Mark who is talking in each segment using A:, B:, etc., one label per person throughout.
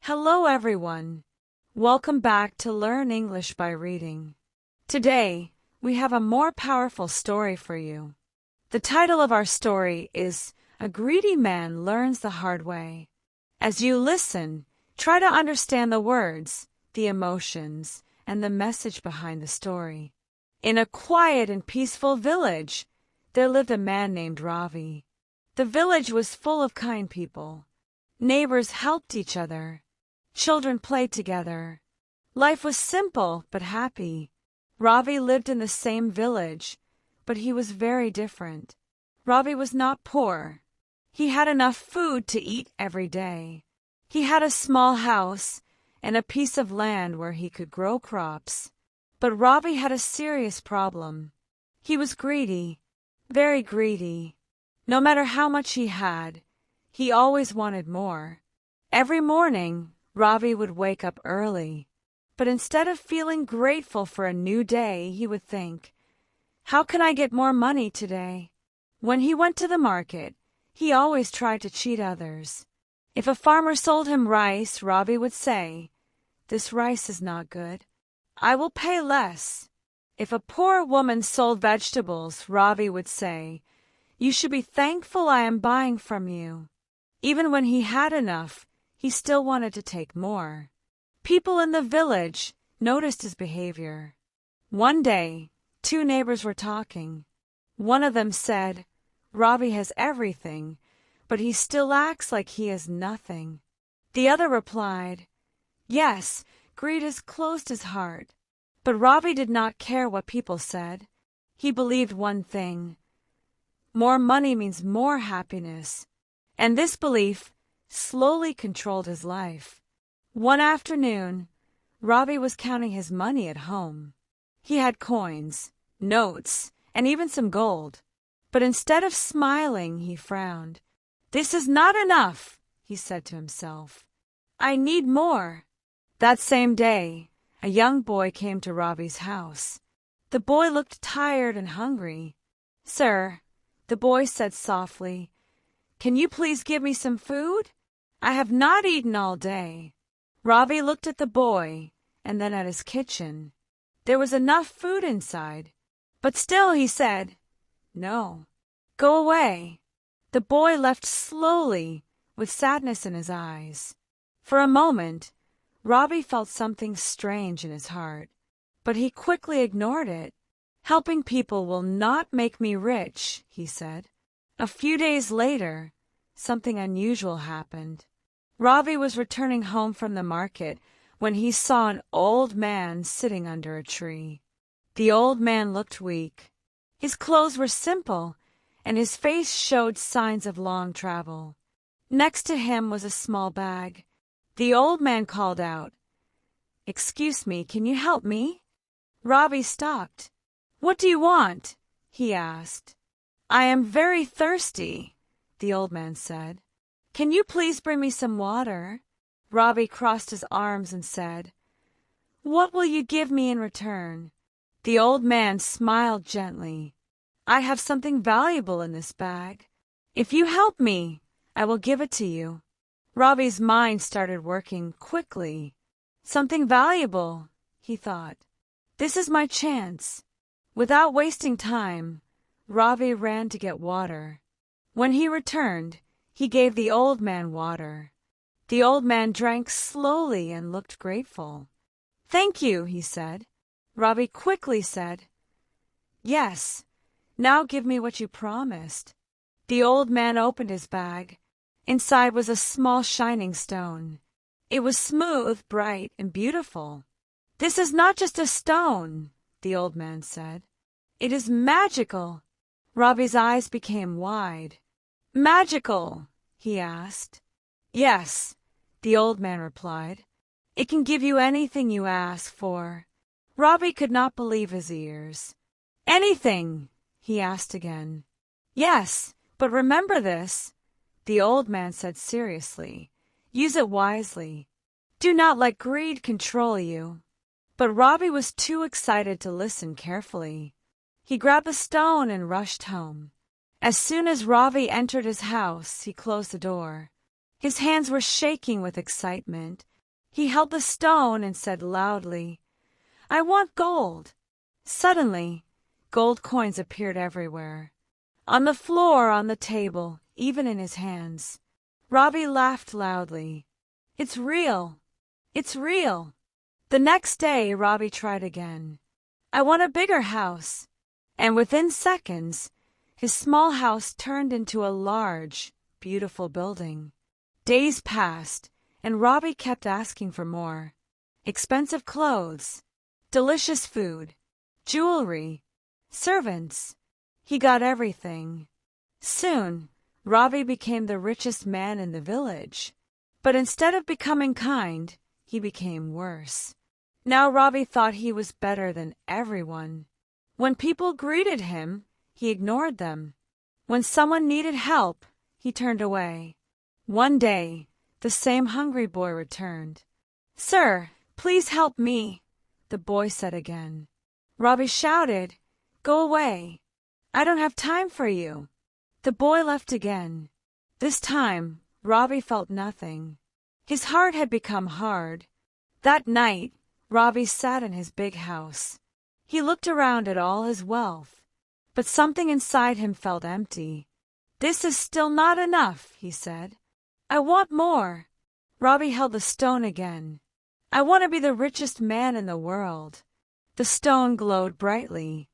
A: Hello everyone. Welcome back to Learn English by Reading. Today, we have a more powerful story for you. The title of our story is A Greedy Man Learns the Hard Way. As you listen, try to understand the words, the emotions, and the message behind the story. In a quiet and peaceful village, there lived a man named Ravi. The village was full of kind people. Neighbors helped each other. Children played together. Life was simple but happy. Ravi lived in the same village, but he was very different. Ravi was not poor. He had enough food to eat every day. He had a small house and a piece of land where he could grow crops. But Ravi had a serious problem. He was greedy, very greedy. No matter how much he had, he always wanted more. Every morning, Ravi would wake up early, but instead of feeling grateful for a new day, he would think, "How can I get more money today?" When he went to the market, he always tried to cheat others. If a farmer sold him rice, Ravi would say, "This rice is not good. I will pay less." If a poor woman sold vegetables, Ravi would say, "You should be thankful I am buying from you." Even when he had enough, he still wanted to take more. People in the village noticed his behavior. One day, two neighbors were talking. One of them said, "Ravi has everything, but he still acts like he has nothing." The other replied, "Yes, greed has closed his heart." But Ravi did not care what people said. He believed one thing: more money means more happiness. And this belief slowly controlled his life. One afternoon, Ravi was counting his money at home. He had coins, notes, and even some gold. But instead of smiling, he frowned. "This is not enough," he said to himself. "I need more." That same day, a young boy came to Ravi's house. The boy looked tired and hungry. "Sir," the boy said softly, "can you please give me some food? I have not eaten all day." Ravi looked at the boy and then at his kitchen. There was enough food inside, but still he said, "No, go away." The boy left slowly with sadness in his eyes. For a moment, Ravi felt something strange in his heart, but he quickly ignored it. "Helping people will not make me rich," he said. A few days later, something unusual happened. Ravi was returning home from the market when he saw an old man sitting under a tree. The old man looked weak. His clothes were simple, and his face showed signs of long travel. Next to him was a small bag. The old man called out, "Excuse me, can you help me?" Ravi stopped. "What do you want?" he asked. "I am very thirsty," the old man said. "Can you please bring me some water?" Ravi crossed his arms and said, "What will you give me in return?" The old man smiled gently. "I have something valuable in this bag. If you help me, I will give it to you." Ravi's mind started working quickly. "Something valuable," he thought. "This is my chance." Without wasting time, Ravi ran to get water. When he returned, he gave the old man water. The old man drank slowly and looked grateful. "Thank you," he said. Ravi quickly said, "Yes, now give me what you promised." The old man opened his bag. Inside was a small shining stone. It was smooth, bright, and beautiful. "This is not just a stone," the old man said. "It is magical." Ravi's eyes became wide. "Magical?" he asked. "Yes," the old man replied. "It can give you anything you ask for." Ravi could not believe his ears. "Anything?" he asked again. "Yes, but remember this," the old man said seriously. "Use it wisely. Do not let greed control you." But Ravi was too excited to listen carefully. He grabbed the stone and rushed home. As soon as Ravi entered his house, he closed the door. His hands were shaking with excitement. He held the stone and said loudly, "I want gold." Suddenly, gold coins appeared everywhere. On the floor, on the table, even in his hands. Robbie laughed loudly. "It's real! It's real!" The next day, Robbie tried again. "I want a bigger house." And within seconds, his small house turned into a large, beautiful building. Days passed, and Robbie kept asking for more. Expensive clothes, delicious food, jewelry, servants. He got everything. Soon, Robbie became the richest man in the village. But instead of becoming kind, he became worse. Now Robbie thought he was better than everyone. When people greeted him, he ignored them. When someone needed help, he turned away. One day, the same hungry boy returned. "Sir, please help me," the boy said again. Robbie shouted, "Go away. I don't have time for you." The boy left again. This time, Robbie felt nothing. His heart had become hard. That night, Robbie sat in his big house. He looked around at all his wealth, but something inside him felt empty. "This is still not enough," he said. "I want more." Robbie held the stone again. "I want to be the richest man in the world." The stone glowed brightly.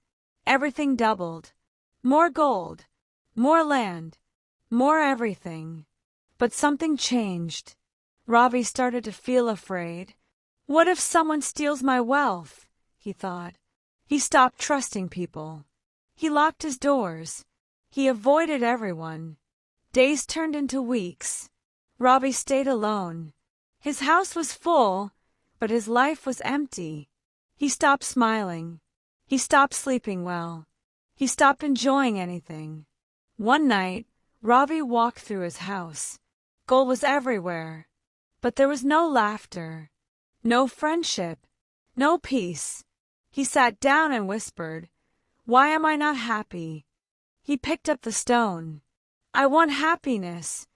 A: Everything doubled. More gold, more land, more everything. But something changed. Robbie started to feel afraid. "What if someone steals my wealth?" he thought. He stopped trusting people. He locked his doors. He avoided everyone. Days turned into weeks. Robbie stayed alone. His house was full, but his life was empty. He stopped smiling. He stopped sleeping well. He stopped enjoying anything. One night, Robbie walked through his house. Gold was everywhere, but there was no laughter, no friendship, no peace. He sat down and whispered, "Why am I not happy?" He picked up the stone. "I want happiness."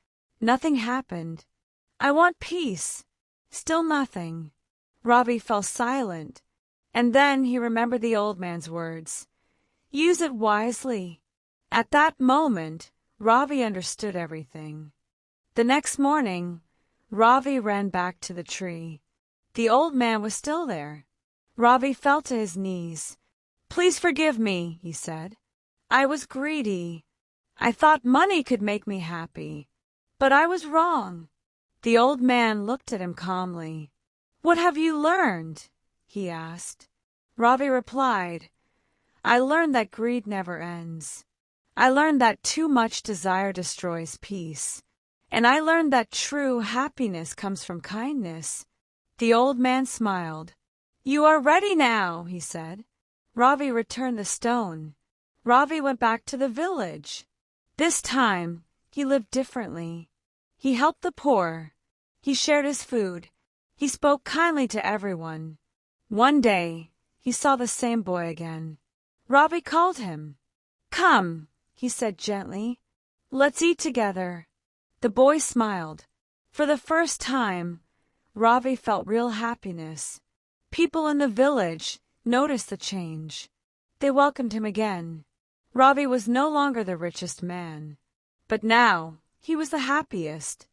A: Nothing happened. "I want peace." Still nothing. Robbie fell silent, and then he remembered the old man's words. "Use it wisely." At that moment, Robbie understood everything. The next morning, Robbie ran back to the tree. The old man was still there. Robbie fell to his knees. "Please forgive me," he said. "I was greedy. I thought money could make me happy. But I was wrong." The old man looked at him calmly. "What have you learned?" he asked. Robbie replied, "I learned that greed never ends. I learned that too much desire destroys peace. And I learned that true happiness comes from kindness." The old man smiled. "You are ready now," he said. Robbie returned the stone. Robbie went back to the village. This time, he lived differently. He helped the poor. He shared his food. He spoke kindly to everyone. One day, he saw the same boy again. Robbie called him. "Come," he said gently. "Let's eat together." The boy smiled. For the first time, Robbie felt real happiness. People in the village noticed the change. They welcomed him again. Robbie was no longer the richest man, but now he was the happiest.